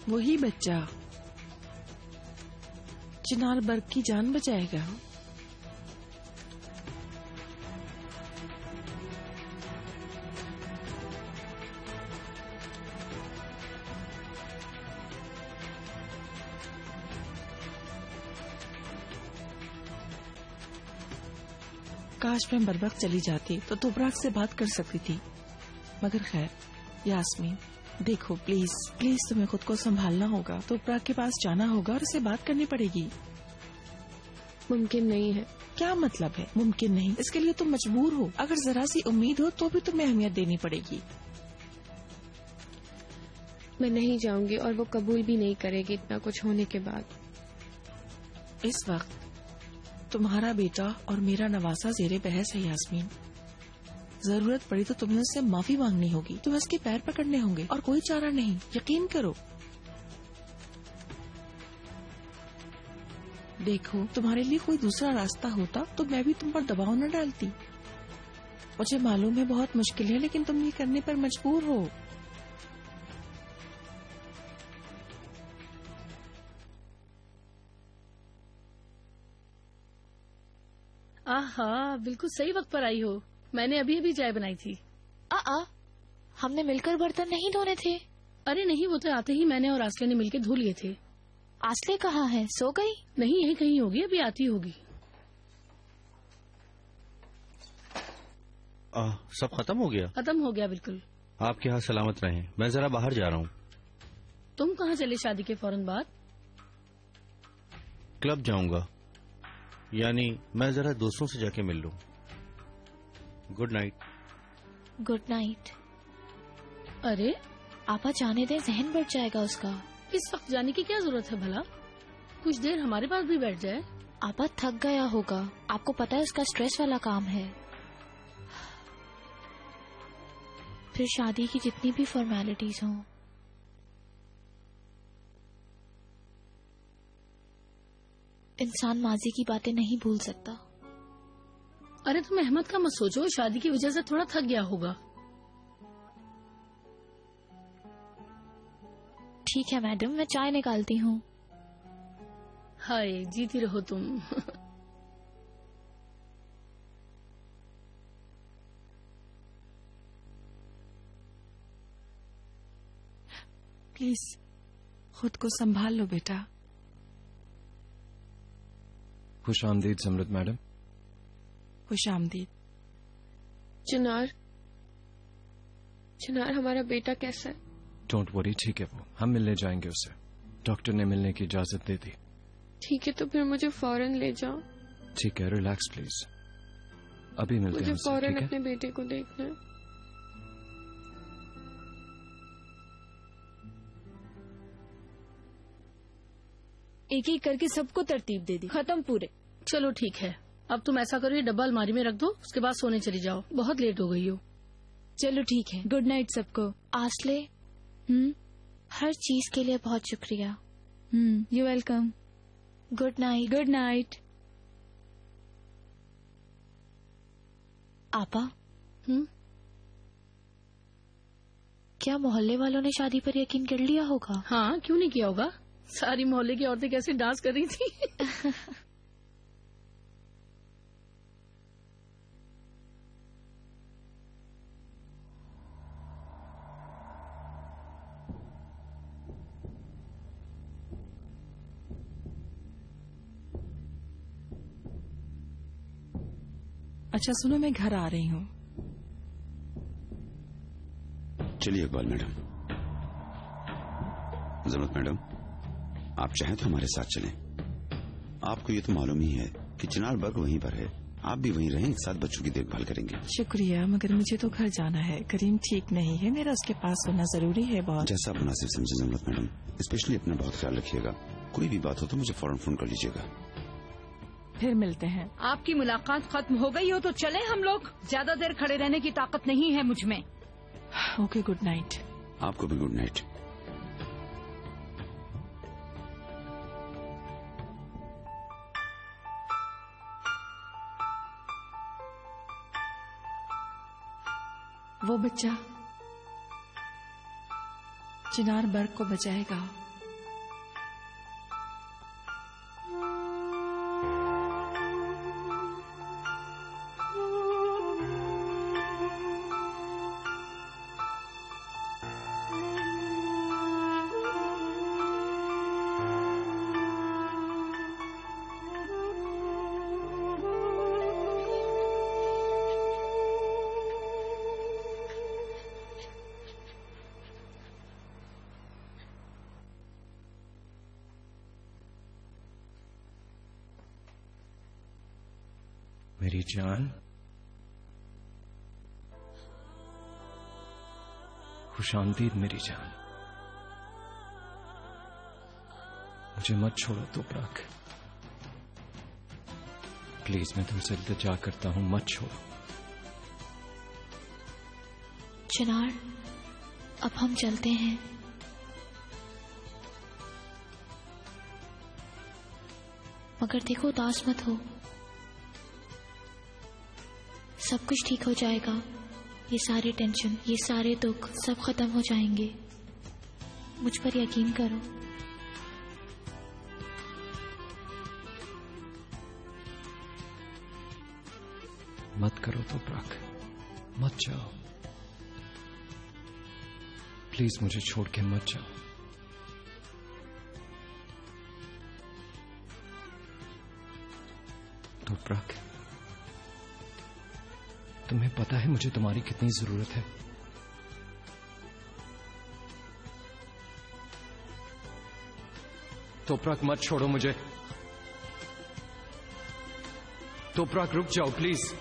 वही बच्चा चिनार बर्ग की जान बचाएगा। काश मैं बर्बक चली जाती तो तुबराक से बात कर सकती थी, मगर खैर। यास्मीन देखो, प्लीज प्लीज तुम्हें खुद को संभालना होगा। तुबराक के पास जाना होगा और उसे बात करनी पड़ेगी। मुमकिन नहीं है। क्या मतलब है मुमकिन नहीं? इसके लिए तुम मजबूर हो। अगर जरा सी उम्मीद हो तो भी तुम्हें अहमियत देनी पड़ेगी। मैं नहीं जाऊंगी और वो कबूल भी नहीं करेगी इतना कुछ होने के बाद। इस वक्त तुम्हारा बेटा और मेरा नवासा ज़ेरे बहस है यास्मीन। जरूरत पड़ी तो तुम्हें उससे माफी मांगनी होगी, तुम्हें उसके पैर पकड़ने होंगे और कोई चारा नहीं, यकीन करो। देखो, तुम्हारे लिए कोई दूसरा रास्ता होता तो मैं भी तुम पर दबाव न डालती। मुझे मालूम है बहुत मुश्किल है, लेकिन तुम ये करने पर मजबूर हो। आहा, बिल्कुल सही वक्त पर आई हो। मैंने अभी अभी चाय बनाई थी। हमने मिलकर बर्तन नहीं धोने थे। अरे नहीं, वो तो आते ही मैंने और आसले ने मिलकर धो लिए थे। आसले कहाँ है? सो गई? नहीं, यहीं कहीं होगी, अभी आती होगी। सब खत्म हो गया? खत्म हो गया बिल्कुल। आपके यहाँ सलामत रहें। मैं जरा बाहर जा रहा हूँ। तुम कहाँ चले शादी के फौरन बाद? क्लब जाऊंगा, यानी मैं जरा दोस्तों से जाके मिल लूं। Good night. Good night. अरे आपा जाने दे, जहन बढ़ जाएगा उसका। इस वक्त जाने की क्या जरूरत है भला? कुछ देर हमारे पास भी बैठ जाए। आपा थक गया होगा, आपको पता है उसका स्ट्रेस वाला काम है। फिर शादी की जितनी भी फॉर्मेलिटीज हों। इंसान माजी की बातें नहीं भूल सकता। अरे तुम अहमद का मत सोचो, शादी की वजह से थोड़ा थक गया होगा। ठीक है मैडम, मैं चाय निकालती हूँ। हाय, जीती रहो तुम। प्लीज खुद को संभाल लो बेटा। खुश आमदीद समृत मैडम। खुश आमदीद। चिनार हमारा बेटा कैसा है? डोंट वरी, ठीक है वो। हम मिलने जाएंगे उससे। डॉक्टर ने मिलने की इजाजत दे दी। ठीक है, तो फिर मुझे फौरन ले जाओ। ठीक है, रिलैक्स प्लीज। अभी मिलते हैं। मुझे उससे, फौरन ठीक है? अपने बेटे को देखना है। एक एक करके सबको तरतीब दे दी, खत्म पूरे। चलो ठीक है, अब तुम ऐसा करो, ये डब्बा अलमारी में रख दो, उसके बाद सोने चली जाओ, बहुत लेट हो गई हो। चलो ठीक है, गुड नाइट सबको। आसले, हर चीज के लिए बहुत शुक्रिया। You welcome. Good night. Good night. आपा, क्या मोहल्ले वालों ने शादी पर यकीन कर लिया होगा? हाँ, क्यों नहीं किया होगा। सारी मोहल्ले की औरतें कैसे डांस कर रही थी। अच्छा सुनो, मैं घर आ रही हूँ। चलिए इकबाल मैडम। जरूरत मैडम, आप चाहें तो हमारे साथ चलें। आपको ये तो मालूम ही है कि चिनार बर्ग वहीं पर है, आप भी वहीं रहें, एक साथ बच्चों की देखभाल करेंगे। शुक्रिया, मगर मुझे तो घर जाना है। करीम ठीक नहीं है, मेरा उसके पास होना जरूरी है बहुत। जैसा आप मुनासिब समझे जरूरत मैडम, स्पेशली अपना बहुत ख्याल रखिएगा। कोई भी बात हो तो मुझे फौरन फोन कर लीजिएगा। फिर मिलते हैं। आपकी मुलाकात खत्म हो गई हो तो चले हम लोग, ज्यादा देर खड़े रहने की ताकत नहीं है मुझ में। Okay, good night. आपको भी गुड नाइट। वो बच्चा चिनार बर्ग को बचाएगा। मेरी जान, खुशामदीद मेरी जान। मुझे मत छोड़ो तोपराक, प्लीज मैं तुमसे इल्तिजा करता हूं, मत छोड़ो। चिनार, अब हम चलते हैं। मगर देखो, उदास मत हो, सब कुछ ठीक हो जाएगा। ये सारे टेंशन, ये सारे दुख सब खत्म हो जाएंगे। मुझ पर यकीन करो। मत करो तोपराक, मत जाओ, प्लीज मुझे छोड़ के मत जाओ। तोपराक, तुम्हें पता है मुझे तुम्हारी कितनी जरूरत है। तोपराक मत छोड़ो मुझे। तोपराक रुक जाओ प्लीज।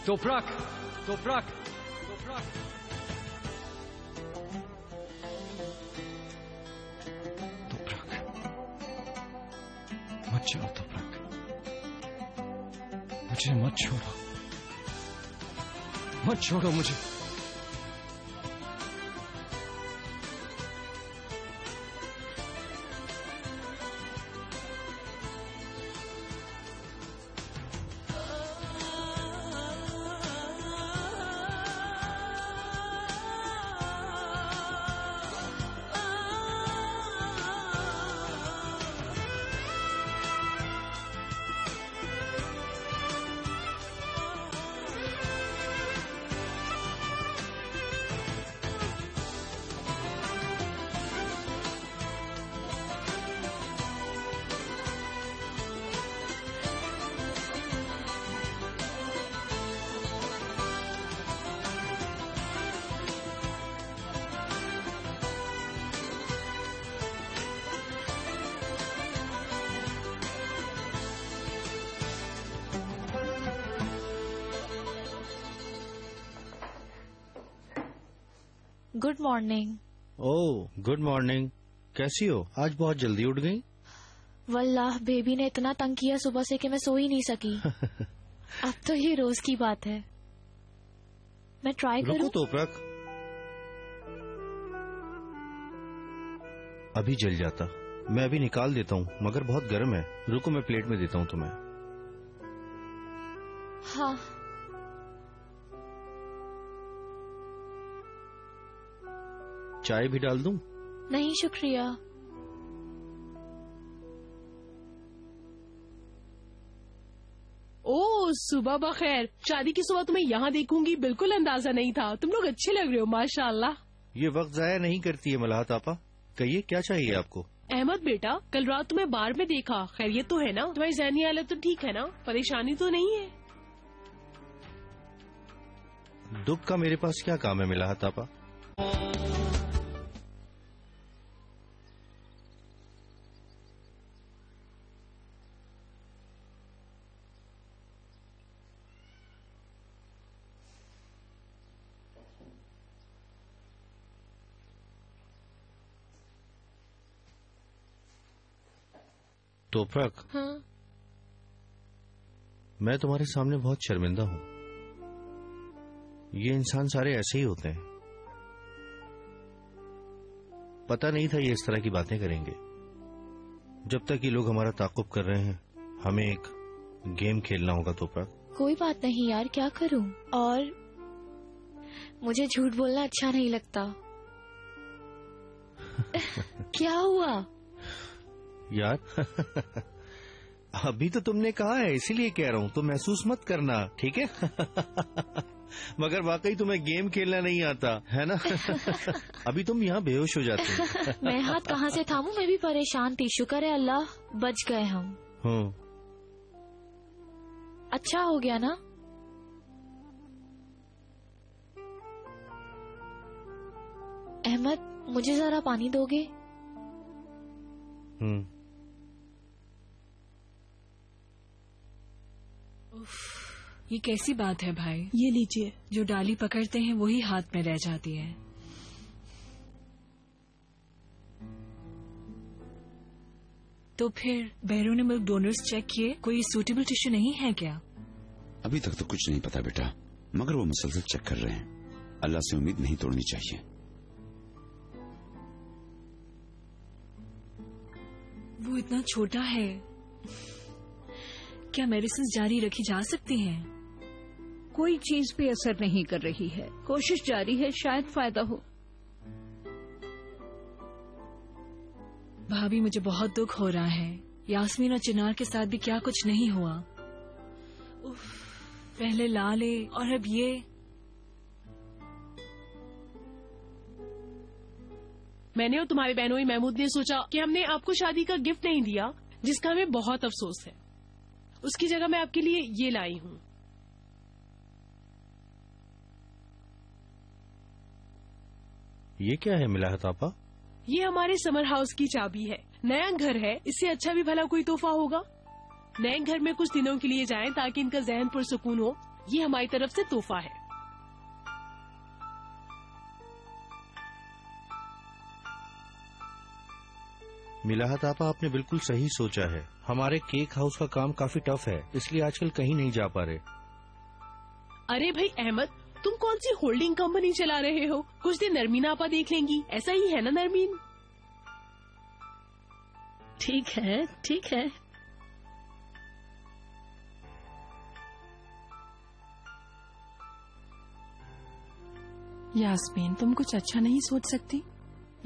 तोपराक, तोपराक, तोपराक। तोपराक मत जाओ, तोपराक मुझे मत छोड़ो, मत छोड़ो मुझे। Good morning. Oh good morning, कैसी हो? आज बहुत जल्दी उठ गई। वल्लाह बेबी ने इतना तंग किया सुबह से कि मैं सो ही नहीं सकी। अब तो ये रोज की बात है। मैं ट्राई रुको करूं? तोपराक, अभी जल जाता। मैं अभी निकाल देता हूँ, मगर बहुत गर्म है। रुको मैं प्लेट में देता हूँ तुम्हें। हाँ। चाय भी डाल दूं? नहीं शुक्रिया। ओ सुबह बखैर। शादी की सुबह तुम्हें यहाँ देखूंगी बिल्कुल अंदाजा नहीं था। तुम लोग अच्छे लग रहे हो माशाल्लाह। ये वक्त जाया नहीं करती है मलाहत आपा। कहिए क्या चाहिए आपको? अहमद बेटा, कल रात तुम्हें बार में देखा, खैरियत तो है ना? तुम्हारी ज़हनी हालत तो ठीक है ना? परेशानी तो नहीं है? दुख का मेरे पास क्या काम है मलाहत आपा? तोपराक, हाँ। मैं तुम्हारे सामने बहुत शर्मिंदा हूँ। ये इंसान सारे ऐसे ही होते हैं। पता नहीं था ये इस तरह की बातें करेंगे। जब तक ये लोग हमारा ताकुब कर रहे हैं, हमें एक गेम खेलना होगा तोपराक। कोई बात नहीं यार, क्या करूं? और मुझे झूठ बोलना अच्छा नहीं लगता। क्या हुआ? यार अभी तो तुमने कहा है, इसीलिए कह रहा हूँ, तो महसूस मत करना, ठीक है? मगर वाकई तुम्हें गेम खेलना नहीं आता है ना? अभी तुम यहाँ बेहोश हो जाते हो। मैं हाथ कहाँ से थामूं? मैं भी परेशान थी। शुक्र है अल्लाह बच गए हम। अच्छा हो गया ना? अहमद, मुझे जरा पानी दोगे? ये कैसी बात है भाई? ये लीजिए। जो डाली पकड़ते हैं वही हाथ में रह जाती है। तो फिर बैरून मिल्क डोनर्स चेक किए, कोई सूटेबल टिश्यू नहीं है क्या? अभी तक तो कुछ नहीं पता बेटा, मगर वो मुसलसल चेक कर रहे हैं। अल्लाह से उम्मीद नहीं तोड़नी चाहिए। वो इतना छोटा है, क्या मेडिसिन जारी रखी जा सकती हैं? कोई चीज पे असर नहीं कर रही है, कोशिश जारी है, शायद फायदा हो। भाभी मुझे बहुत दुख हो रहा है। यास्मीन और चिनार के साथ भी क्या कुछ नहीं हुआ। उफ, पहले लाले और अब ये। मैंने और तुम्हारे बहनोई महमूद ने सोचा कि हमने आपको शादी का गिफ्ट नहीं दिया, जिसका हमें बहुत अफसोस है। उसकी जगह मैं आपके लिए ये लाई हूँ। ये क्या है मिलाहत आपा? ये हमारे समर हाउस की चाबी है। नया घर है, इससे अच्छा भी भला कोई तोहफा होगा। नए घर में कुछ दिनों के लिए जाएं ताकि इनका जहन पुरसुकून हो। ये हमारी तरफ से तोहफा है। मिलाहत आपा, आपने बिल्कुल सही सोचा है। हमारे केक हाउस का काम काफी टफ है, इसलिए आजकल कहीं नहीं जा पा रहे। अरे भाई अहमद, तुम कौन सी होल्डिंग कंपनी चला रहे हो? कुछ दिन नरमीन आपा देख लेंगी, ऐसा ही है ना नरमीन? ठीक है, ठीक है। यास्मीन, तुम कुछ अच्छा नहीं सोच सकती?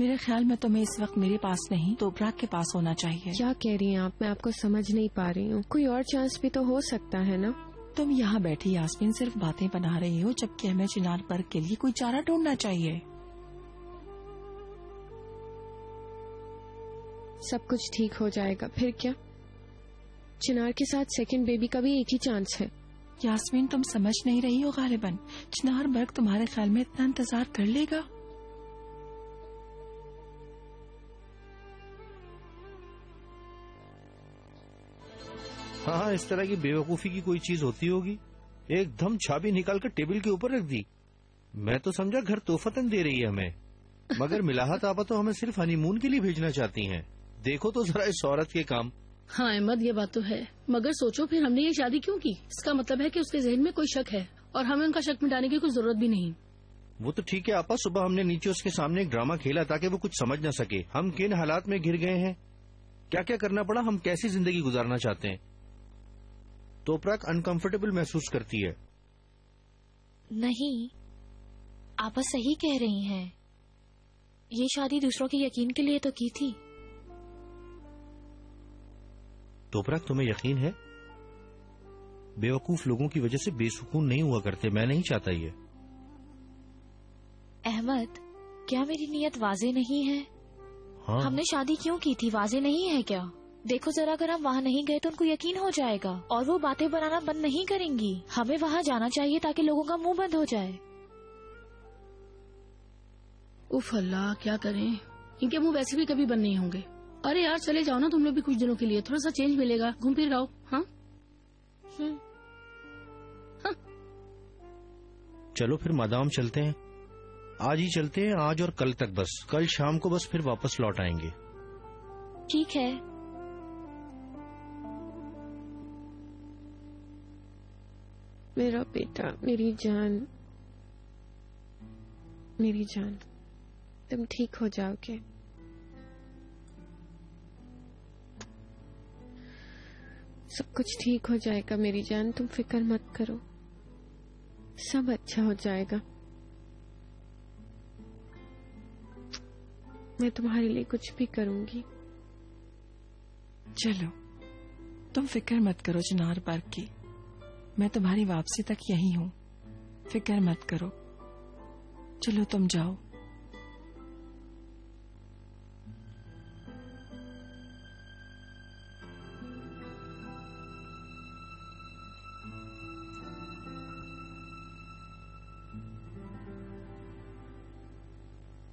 मेरे ख्याल में तुम्हें इस वक्त मेरे पास नहीं तोपराग के पास होना चाहिए। क्या कह रही हैं आप? मैं आपको समझ नहीं पा रही हूँ। कोई और चांस भी तो हो सकता है ना? तुम यहाँ बैठी यास्मीन सिर्फ बातें बना रही हो, जबकि हमें चिनार पर्ग के लिए कोई चारा ढूंढना चाहिए। सब कुछ ठीक हो जाएगा। फिर क्या? चिनार के साथ सेकंड बेबी का भी एक ही चांस है। यास्मीन, तुम समझ नहीं रही हो गालिबन। चिनार पर्ग तुम्हारे ख्याल में इतना इंतजार कर लेगा? हाँ, इस तरह की बेवकूफी की कोई चीज होती होगी। एकदम चाबी निकाल कर टेबल के ऊपर रख दी। मैं तो समझा घर तोहफतन दे रही है हमें, मगर मिलाहत आपा तो हमें सिर्फ हनीमून के लिए भेजना चाहती हैं। देखो तो जरा इस औरत के काम। हाँ अहमद, ये बात तो है, मगर सोचो फिर हमने ये शादी क्यों की? इसका मतलब है कि उसके जहन में कोई शक है और हमें उनका शक मिटाने की कोई जरूरत भी नहीं। वो तो ठीक है आपा, सुबह हमने नीचे उसके सामने एक ड्रामा खेला ताकि वो कुछ समझ न सके हम किन हालात में घिर गए हैं, क्या क्या करना पड़ा, हम कैसी जिंदगी गुजारना चाहते हैं। तोपराग अनकंफर्टेबल महसूस करती है। नहीं, आप सही कह रही हैं। ये शादी दूसरों के यकीन के लिए तो की थी। तोपराग, तुम्हें यकीन है? बेवकूफ लोगों की वजह से बेसुकून नहीं हुआ करते। मैं नहीं चाहता ये। अहमद, क्या मेरी नीयत वाजे नहीं है? हाँ। हमने शादी क्यों की थी, वाजे नहीं है क्या? देखो जरा, अगर हम वहाँ नहीं गए तो उनको यकीन हो जाएगा और वो बातें बनाना बंद नहीं करेंगी। हमें वहाँ जाना चाहिए ताकि लोगों का मुंह बंद हो जाए। उफ अल्लाह, क्या करें, इनके मुंह वैसे भी कभी बंद नहीं होंगे। अरे यार चले जाओ ना तुम लोग भी कुछ दिनों के लिए, थोड़ा सा चेंज मिलेगा, घूम फिर आओ। हाँ चलो फिर मादाम चलते हैं। आज ही चलते हैं, आज और कल तक बस। कल शाम को बस फिर वापस लौट आएंगे। ठीक है। मेरा बेटा, मेरी जान, मेरी जान, तुम ठीक हो जाओगे। सब कुछ ठीक हो जाएगा मेरी जान, तुम फिक्र मत करो, सब अच्छा हो जाएगा। मैं तुम्हारे लिए कुछ भी करूंगी। चलो, तुम फिक्र मत करो चिनार पर्ग की, मैं तुम्हारी वापसी तक यही हूँ, फिक्र मत करो। चलो तुम जाओ।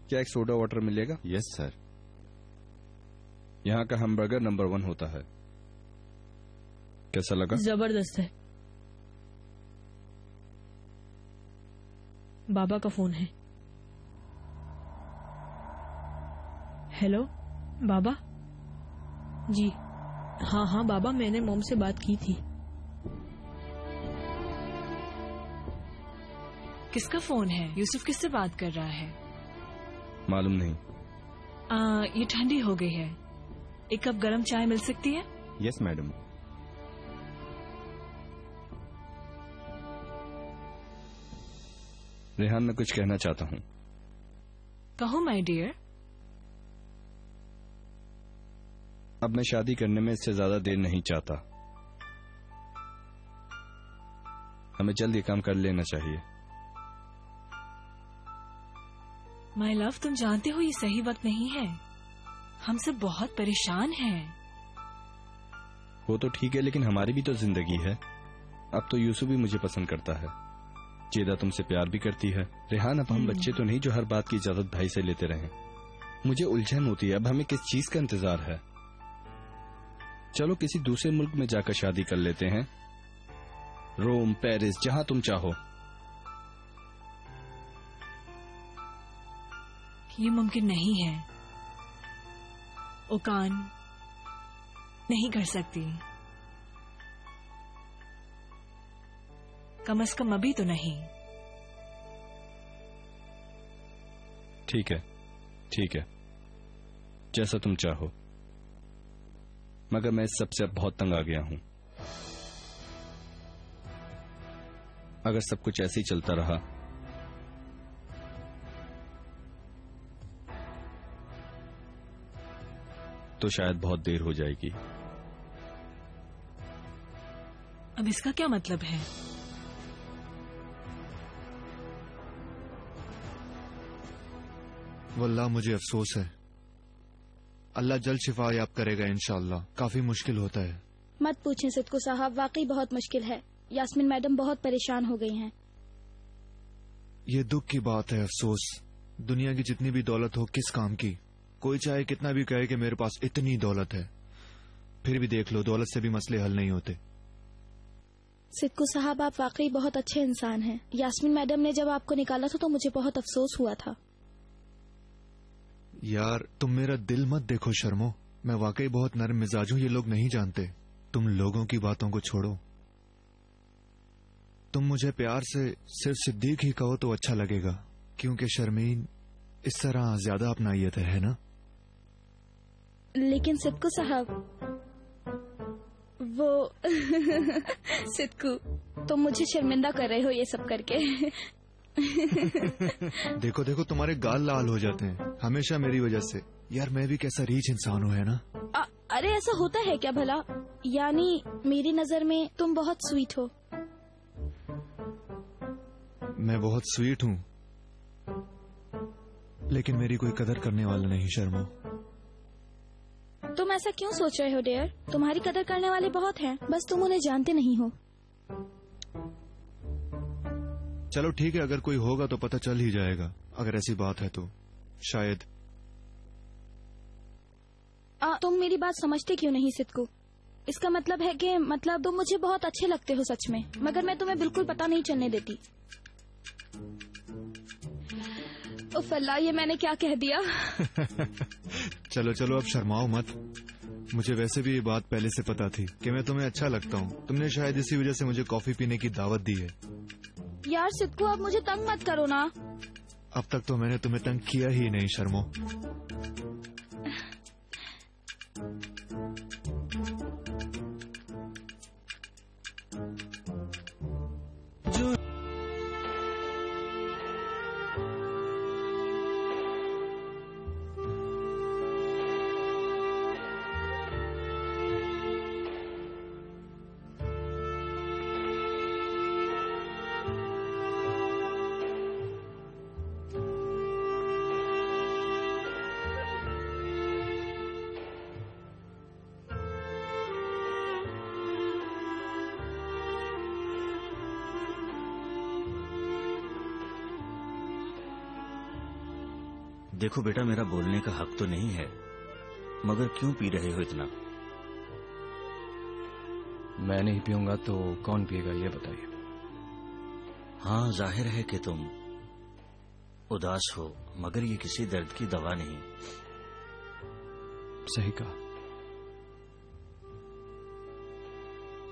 क्या एक सोडा वाटर मिलेगा? Yes sir. यहाँ का हैमबर्गर नंबर 1 होता है। कैसा लगा? जबरदस्त है। बाबा का फोन है। हेलो बाबा। जी हाँ हाँ बाबा, मैंने मॉम से बात की थी। किसका फोन है? यूसुफ किससे बात कर रहा है? मालूम नहीं। ये ठंडी हो गई है, एक कप गरम चाय मिल सकती है? Yes madam. रेहान, मैं कुछ कहना चाहता हूँ। कहो माय डियर। अब मैं शादी करने में इससे ज्यादा देर नहीं चाहता। हमें जल्द ये काम कर लेना चाहिए। माय लव, तुम जानते हो ये सही वक्त नहीं है। हम सब बहुत परेशान हैं। वो तो ठीक है, लेकिन हमारी भी तो जिंदगी है। अब तो यूसुफ भी मुझे पसंद करता है, जेदा तुमसे प्यार भी करती है। रेहान, अब हम बच्चे तो नहीं जो हर बात की इजाजत भाई से लेते रहें। मुझे उलझन होती है, अब हमें किस चीज का इंतजार है? चलो किसी दूसरे मुल्क में जाकर शादी कर लेते हैं, रोम, पेरिस, जहां तुम चाहो। ये मुमकिन नहीं है। ओकान नहीं कर सकती, कम से कम अभी तो नहीं। ठीक है, ठीक है, जैसा तुम चाहो, मगर मैं इस सबसे अब बहुत तंग आ गया हूं। अगर सब कुछ ऐसे ही चलता रहा तो शायद बहुत देर हो जाएगी। अब इसका क्या मतलब है? वल्लाह मुझे अफसोस है। अल्लाह जल्द शिफा याब करेगा इंशाअल्लाह। काफी मुश्किल होता है। मत पूछें सिद्दू साहब, वाकई बहुत मुश्किल है। यास्मीन मैडम बहुत परेशान हो गई हैं। ये दुख की बात है, अफसोस। दुनिया की जितनी भी दौलत हो किस काम की? कोई चाहे कितना भी कहे कि मेरे पास इतनी दौलत है, फिर भी देख लो दौलत से भी मसले हल नहीं होते। सिद्दू साहब, आप वाकई बहुत अच्छे इंसान हैं। यास्मीन मैडम ने जब आपको निकाला था तो मुझे बहुत अफसोस हुआ था। यार तुम मेरा दिल मत देखो शर्मो, मैं वाकई बहुत नरम मिजाज हूँ, ये लोग नहीं जानते। तुम लोगों की बातों को छोड़ो। तुम मुझे प्यार से सिर्फ सिद्दीक ही कहो तो अच्छा लगेगा, क्योंकि शर्मीन इस तरह ज्यादा अपनाइयत है ना? लेकिन सिद्दू साहब, वो सिद्दू, तुम मुझे शर्मिंदा कर रहे हो ये सब करके। देखो देखो, तुम्हारे गाल लाल हो जाते हैं हमेशा मेरी वजह से। यार मैं भी कैसा रीच इंसान हूँ, है ना? अरे ऐसा होता है क्या भला? यानी मेरी नजर में तुम बहुत स्वीट हो। मैं बहुत स्वीट हूँ, लेकिन मेरी कोई कदर करने वाला नहीं शर्मो। तुम ऐसा क्यों सोच रहे हो डियर? तुम्हारी कदर करने वाले बहुत हैं, बस तुम उन्हें जानते नहीं हो। चलो ठीक है, अगर कोई होगा तो पता चल ही जाएगा। अगर ऐसी बात है तो शायद। तुम मेरी बात समझते क्यों नहीं सिद्दू? इसका मतलब है कि तुम मुझे बहुत अच्छे लगते हो सच में, मगर मैं तुम्हें बिल्कुल पता नहीं चलने देती। उफ अल्लाह, ये मैंने क्या कह दिया? चलो चलो अब शर्माओ मत। मुझे वैसे भी ये बात पहले से पता थी कि मैं तुम्हें अच्छा लगता हूँ। तुमने शायद इसी वजह से मुझे कॉफी पीने की दावत दी है। यार सिद्दू, अब मुझे तंग मत करो ना। अब तक तो मैंने तुम्हें तंग किया ही नहीं शर्मो। देखो बेटा, मेरा बोलने का हक तो नहीं है, मगर क्यों पी रहे हो इतना? मैं नहीं पीऊंगा तो कौन पिएगा ये बताइए। हाँ, जाहिर है कि तुम उदास हो, मगर ये किसी दर्द की दवा नहीं। सही कहा।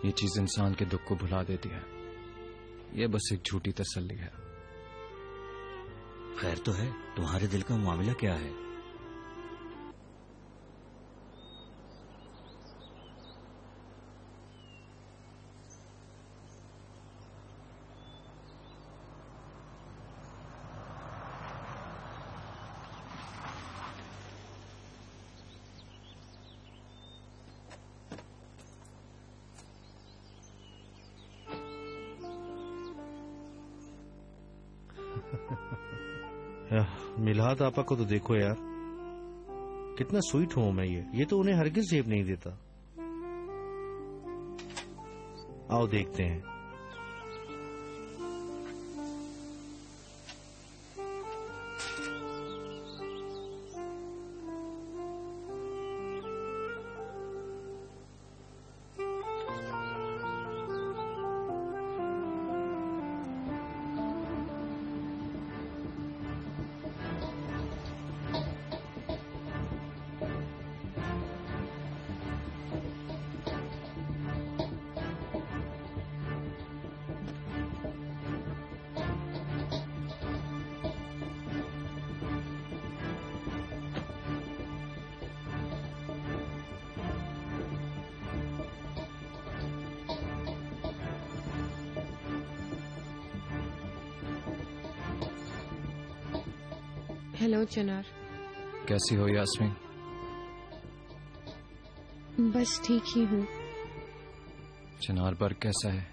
ये चीज इंसान के दुख को भुला देती है। ये बस एक झूठी तसल्ली है। खैर तो है, तुम्हारे दिल का मामला क्या है? मिलाद आपा को तो देखो यार, कितना स्वीट हूं मैं। ये तो उन्हें हरगिज जेब नहीं देता। आओ देखते हैं। हेलो चिनार। कैसी हो यास्मीन? बस ठीक ही हूँ। चिनार बर्ग कैसा है?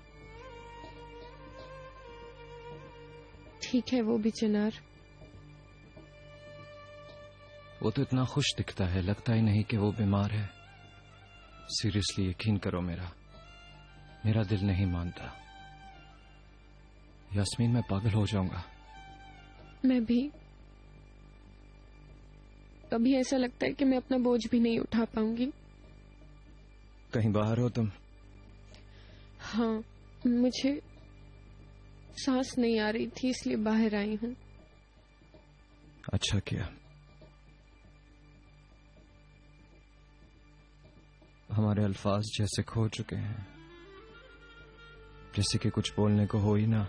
ठीक है वो भी चिनार। वो तो इतना खुश दिखता है, लगता ही नहीं कि वो बीमार है। सीरियसली यकीन करो, मेरा दिल नहीं मानता। यास्मीन मैं पागल हो जाऊंगा। मैं भी। कभी ऐसा लगता है कि मैं अपना बोझ भी नहीं उठा पाऊंगी। कहीं बाहर हो तुम? हाँ, मुझे सांस नहीं आ रही थी इसलिए बाहर आई हूँ। अच्छा किया। हमारे अल्फाज जैसे खो चुके हैं, जैसे कि कुछ बोलने को हो ही ना।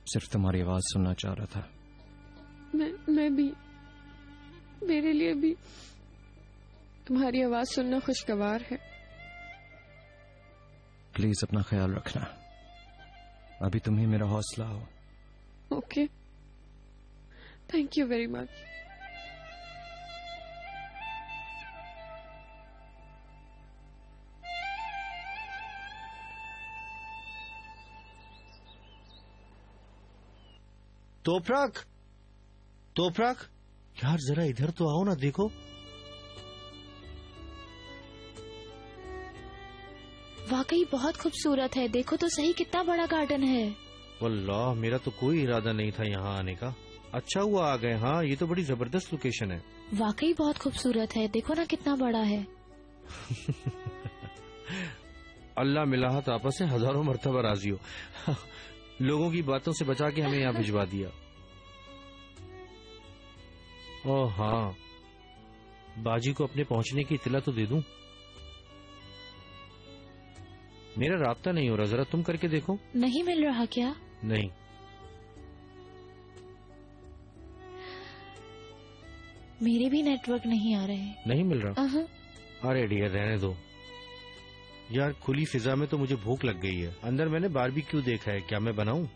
सिर्फ तुम्हारी आवाज सुनना चाह रहा था। मैं भी, मेरे लिए भी तुम्हारी आवाज सुनना खुशगवार है। प्लीज अपना ख्याल रखना। अभी तुम ही मेरा हौसला हो। Okay, thank you very much. तोपराक यार जरा इधर तो आओ ना, देखो। वाकई बहुत खूबसूरत है, देखो तो सही कितना बड़ा गार्डन है। वल्लाह मेरा तो कोई इरादा नहीं था यहाँ आने का। अच्छा हुआ आ गए। हाँ ये तो बड़ी जबरदस्त लोकेशन है। वाकई बहुत खूबसूरत है, देखो ना कितना बड़ा है। अल्लाह मिलाहत आपस से हजारों मर्तबा राजी हो। लोगों की बातों से बचा के हमें यहाँ भिजवा दिया। ओह हाँ, बाजी को अपने पहुंचने की इत्तला तो दे दूं। मेरा राब्ता नहीं हो रहा, जरा तुम करके देखो। नहीं मिल रहा क्या? नहीं। मेरे भी नेटवर्क नहीं आ रहे। नहीं मिल रहा? अरे डियर रहने दो यार, खुली फिजा में तो मुझे भूख लग गई है। अंदर मैंने बारबेक्यू देखा है, क्या मैं बनाऊं?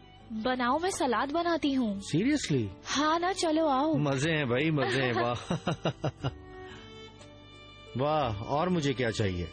बनाओ, मैं सलाद बनाती हूँ। सीरियसली? हाँ ना, चलो आओ। मजे हैं भाई, मजे हैं। वाह वाह, और मुझे क्या चाहिए?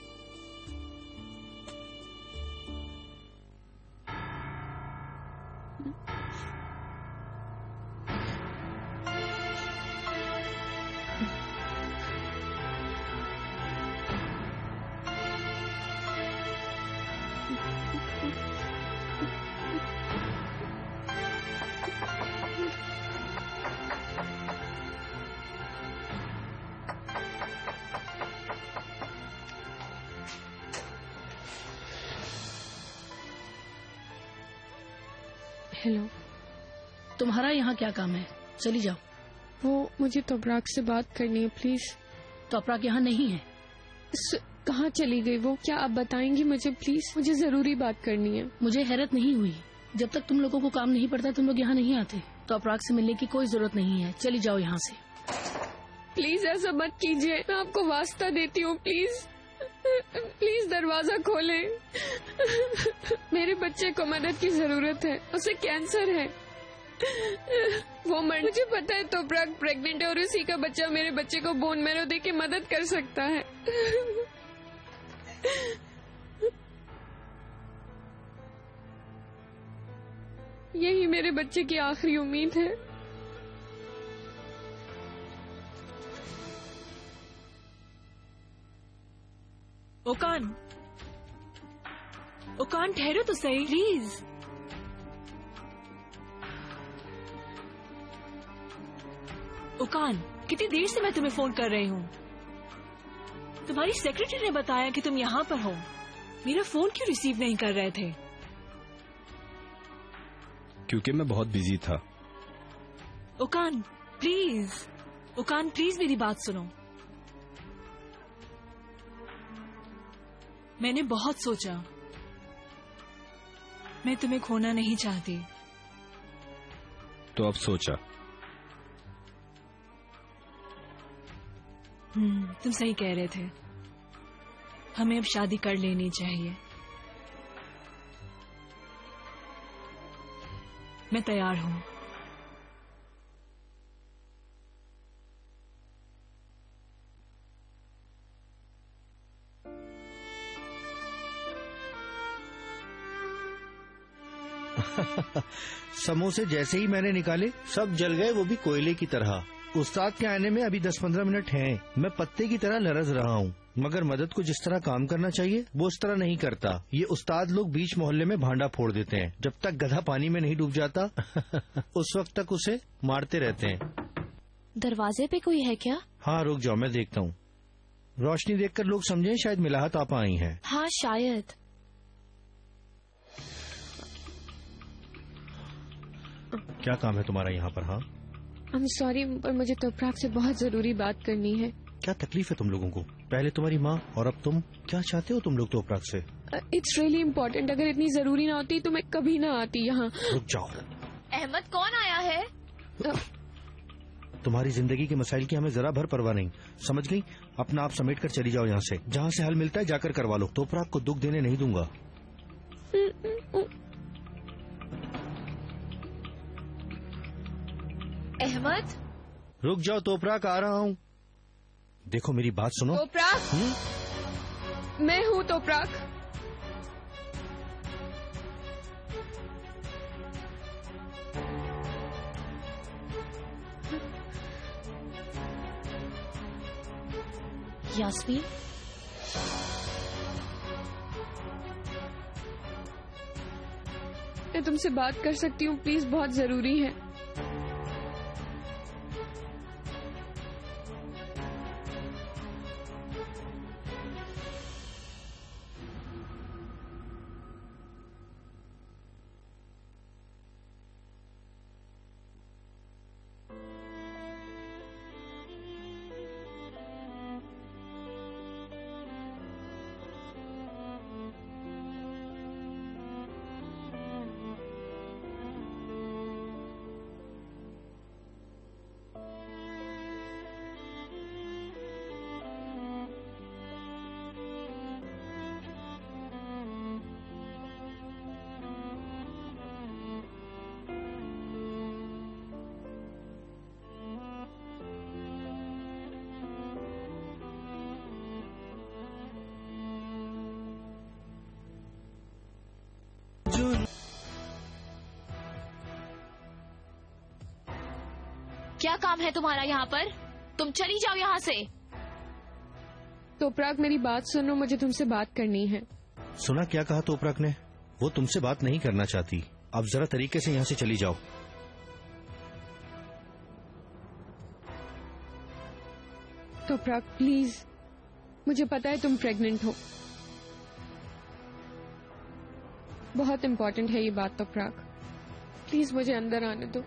हेलो। तुम्हारा यहाँ क्या काम है? चली जाओ। वो मुझे तोबराक से बात करनी है प्लीज। तोबराक यहाँ नहीं है। कहाँ चली गई वो? क्या आप बताएंगी मुझे प्लीज? मुझे जरूरी बात करनी है। मुझे हैरत नहीं हुई, जब तक तुम लोगों को काम नहीं पड़ता तुम लोग यहाँ नहीं आते। तोबराक से मिलने की कोई जरूरत नहीं है, चली जाओ यहाँ से। प्लीज ऐसा मत कीजिए, मैं आपको वास्ता देती हूँ, प्लीज प्लीज दरवाजा खोलें। मेरे बच्चे को मदद की जरूरत है, उसे कैंसर है। वो मुझे पता है तोबराक प्रेग्नेंट है और उसी का बच्चा मेरे बच्चे को बोन मैरो दे के मदद कर सकता है। यही मेरे बच्चे की आखिरी उम्मीद है। ओकान, ओकान ठहरो तो सही प्लीज। ओकान, कितनी देर से मैं तुम्हें फोन कर रही हूँ। तुम्हारी सेक्रेटरी ने बताया कि तुम यहाँ पर हो। मेरा फोन क्यों रिसीव नहीं कर रहे थे? क्योंकि मैं बहुत बिजी था। ओकान प्लीज, ओकान प्लीज मेरी बात सुनो। मैंने बहुत सोचा, मैं तुम्हें खोना नहीं चाहती। तो अब सोचा? तुम सही कह रहे थे, हमें अब शादी कर लेनी चाहिए। मैं तैयार हूँ। समोसे जैसे ही मैंने निकाले सब जल गए, वो भी कोयले की तरह। उस्ताद के आने में अभी 10-15 मिनट हैं। मैं पत्ते की तरह लरज रहा हूँ, मगर मदद को जिस तरह काम करना चाहिए वो उस तरह नहीं करता। ये उस्ताद लोग बीच मोहल्ले में भांडा फोड़ देते हैं। जब तक गधा पानी में नहीं डूब जाता उस वक्त तक उसे मारते रहते हैं। दरवाजे पे कोई है क्या? हाँ रुक जाओ, मैं देखता हूँ। रोशनी देखकर लोग समझे शायद मिलाहत आपा आई हैं। हाँ शायद। क्या काम है तुम्हारा यहाँ पर? हाँ I'm sorry, पर मुझे तोबराक से बहुत जरूरी बात करनी है। क्या तकलीफ है तुम लोगों को? पहले तुम्हारी माँ और अब तुम। क्या चाहते हो तुम लोग तोबराक से? It's really important. अगर इतनी जरूरी ना होती तो मैं कभी ना आती यहाँ। रुक जाओ। अहमद कौन आया है? तुम्हारी जिंदगी के मसाइल की हमें जरा भर परवाह नहीं, समझ गई? अपना आप समेट कर चली जाओ यहाँ से। जहाँ से हल मिलता है जाकर करवा लो। तोबराक को दुख देने नहीं दूंगा। अहमद रुक जाओ, तोबराक आ रहा हूँ। देखो मेरी बात सुनो। तोबराक, मैं हूँ तोबराक। यास्मीन, मैं तुमसे बात कर सकती हूँ प्लीज? बहुत जरूरी है। क्या काम है तुम्हारा यहाँ पर? तुम चली जाओ यहाँ से। तोबराक मेरी बात सुनो, मुझे तुमसे बात करनी है। सुना क्या कहा तोबराक ने? वो तुमसे बात नहीं करना चाहती। अब जरा तरीके से यहाँ से चली जाओ। तोबराक प्लीज, मुझे पता है तुम प्रेग्नेंट हो। बहुत इम्पोर्टेंट है ये बात तोबराक। प्लीज मुझे अंदर आने दो।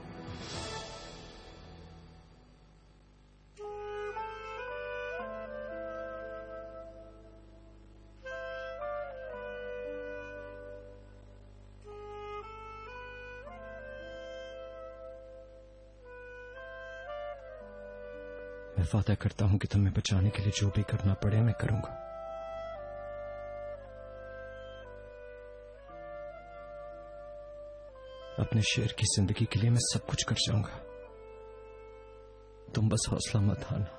मैं वादा करता हूं कि तुम्हें बचाने के लिए जो भी करना पड़े मैं करूंगा। अपने शेर की जिंदगी के लिए मैं सब कुछ कर जाऊंगा। तुम बस हौसला मत हारना।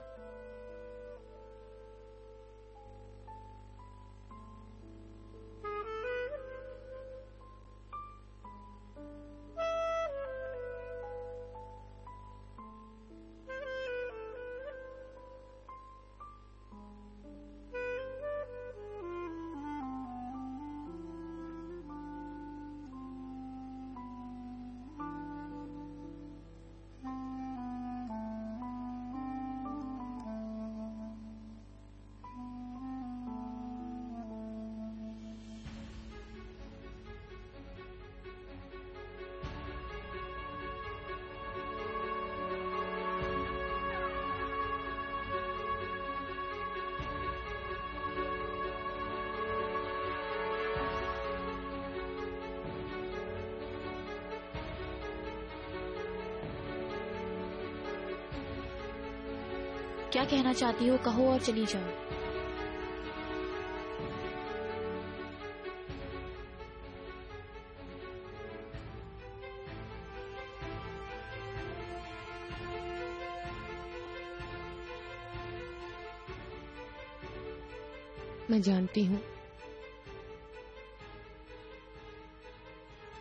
क्या कहना चाहती हो कहो और चली जाओ। मैं जानती हूँ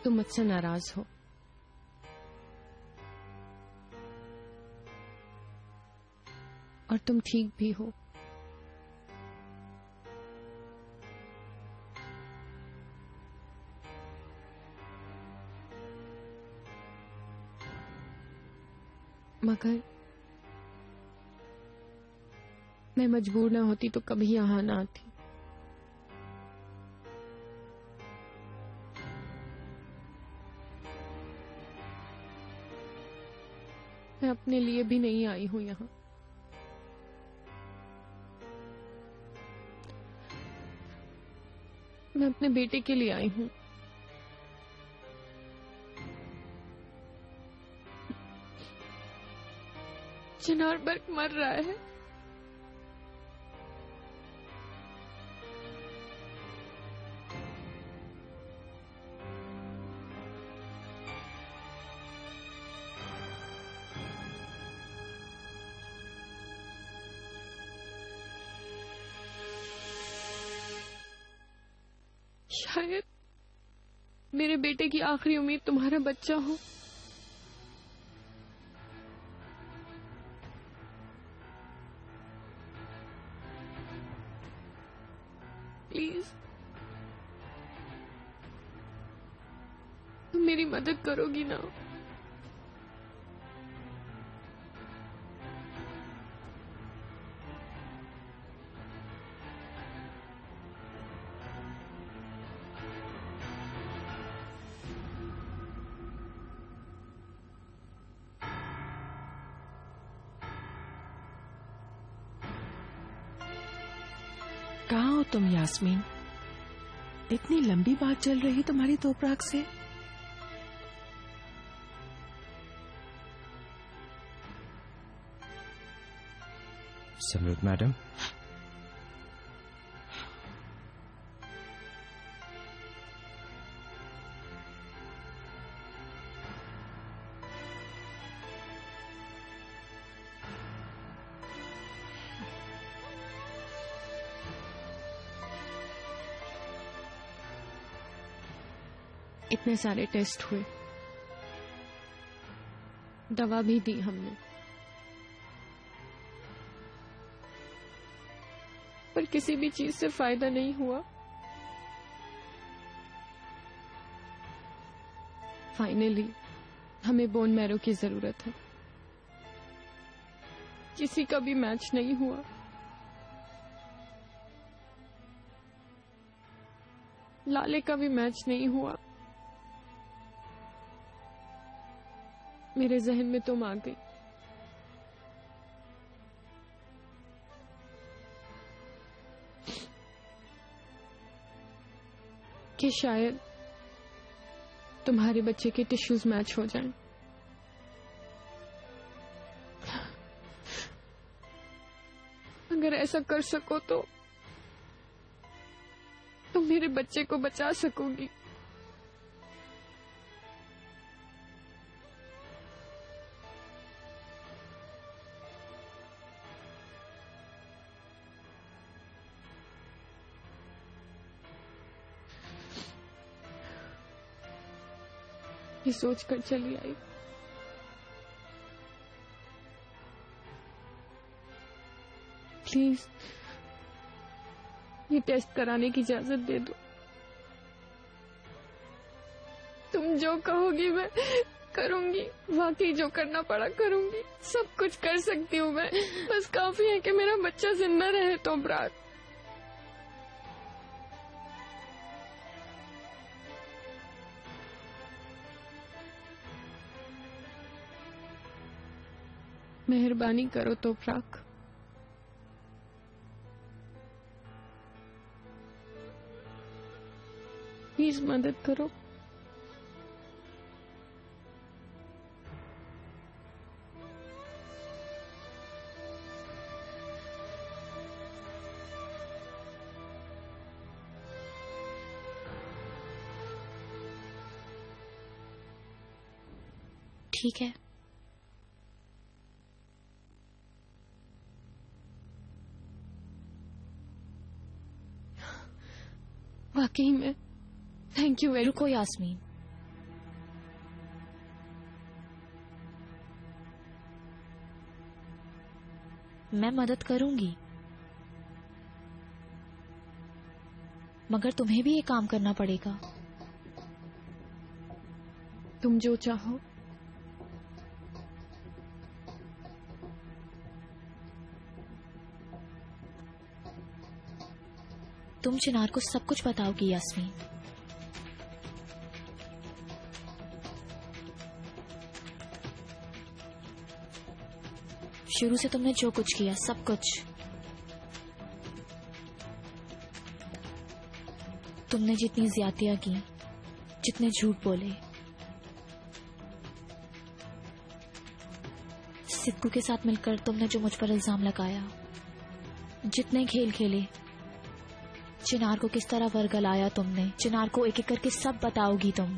तुम मुझसे नाराज हो, और तुम ठीक भी हो। मगर मैं मजबूर न होती तो कभी यहाँ ना आती। मैं अपने लिए भी नहीं आई हूं यहाँ। मैं अपने बेटे के लिए आई हूं। चिनार बर्ग मर रहा है। शायद मेरे बेटे की आखिरी उम्मीद तुम्हारा बच्चा हो। प्लीज तुम मेरी मदद करोगी ना? कहाँ हो तुम यास्मीन? इतनी लंबी बात चल रही तुम्हारी तोपराग से। समृद्ध मैडम, इतने सारे टेस्ट हुए, दवा भी दी हमने, पर किसी भी चीज से फायदा नहीं हुआ। फाइनली हमें बोन मैरो की जरूरत है। किसी का भी मैच नहीं हुआ। लाले का भी मैच नहीं हुआ। मेरे जहन में तुम आ गई। कि शायद तुम्हारे बच्चे के टिश्यूज मैच हो जाएं। अगर ऐसा कर सको तो तुम मेरे बच्चे को बचा सकोगी। ये सोचकर चली आई। प्लीज ये टेस्ट कराने की इजाजत दे दो। तुम जो कहोगी मैं करूंगी, वाकई जो करना पड़ा करूंगी। सब कुछ कर सकती हूँ मैं, बस काफी है कि मेरा बच्चा जिंदा रहे। तो ब्रात मेहरबानी करो तो प्राक। प्लीज मदद करो। ठीक है। वाकई में थैंक यू। रुको यास्मीन, मैं मदद करूंगी, मगर तुम्हें भी ये काम करना पड़ेगा। तुम जो चाहो। तुम चिनार को सब कुछ बताओगी यास्मीन। शुरू से तुमने जो कुछ किया सब कुछ, तुमने जितनी ज्यादतियां की, जितने झूठ बोले, सिद्धू के साथ मिलकर तुमने जो मुझ पर इल्जाम लगाया, जितने खेल खेले, चिनार को किस तरह वर्गलाया तुमने, चिनार को एक एक करके सब बताओगी तुम।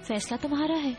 फैसला तुम्हारा है।